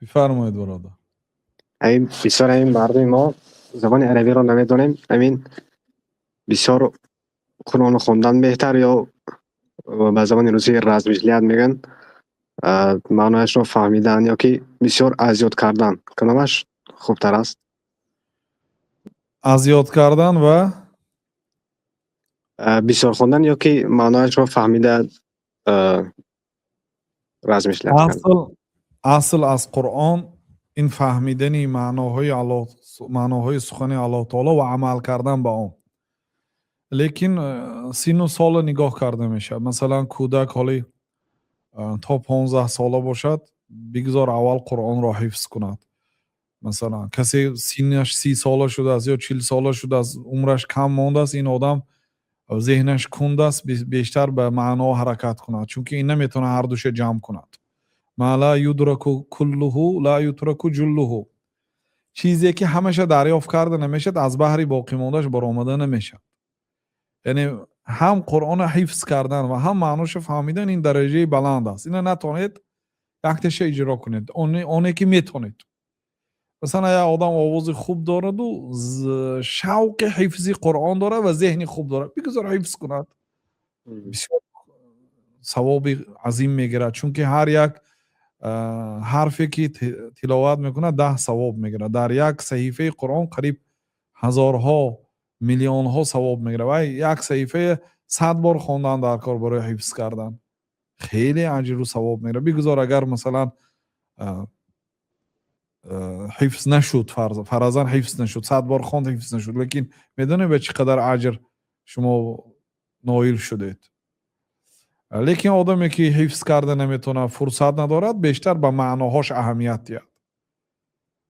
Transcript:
بفرمایید برادر. این بسیار این مردم ما زبان عربی را نمیدونیم. همین بسیار قرآن خوندن بهتر یا به زبان روسی رزمجلیت میگن معنایش را فهمیدن یا که بسیار اذیت کردن کنمش خوبتر است. اذیت کردن و بسیار خوندن یا که معنایش را فهمیده رزمجلیت کردن. اصل از قرآن این فهمیدنی معناهای سخن الله تعالی و عمل کردن به آن. لیکن سن و سال نگاه کرده میشه. مثلا کودک حالی تا 15 ساله باشد بگذار اول قرآن را حفظ کند. مثلا کسی سنش 30 ساله شده است یا 40 ساله شده است، عمرش کم مانده است، این آدم ذهنش کند است، بیشتر به معنا حرکت کند، چون که این نمیتونه هر دوش جمع کند. ما لا یدرک کله لا یترک جله. چیزی که همیشه دریافت کرده نمیشد از بحر باقی موندهش برآمده نمیشد. یعنی هم قرآن حفظ کردن و هم معناش فهمیدن این درجه بلند است. اینو نتونید وقتش اجرا کنید. اونی که میتونید. مثلا یا آدم آواز خوب دارد و شوق حفظی قرآن داره و ذهن خوب داره، بگذار حفظ کند، بسیار ثواب عظیم میگیرد. چون که هر یک حرفی که تلاوت میکنه 10 ثواب میگیره. در یک صحیفه قرآن قریب هزارها میلیون ها ثواب میگیره و یک صحیفه 100 بار خواندن در کار برای حفظ کردن خیلی اجر و ثواب میگیره. بگذار اگر مثلا حفظ نشد، فرضاً حفظ نشد، 100 بار خواند حفظ نشد، لیکن میدونی به چقدر اجر شما نائل شدید. لیکن آدمی که حفظ کرده نمیتونه، فرصت ندارد، بیشتر به معناهاش اهمیت دهد.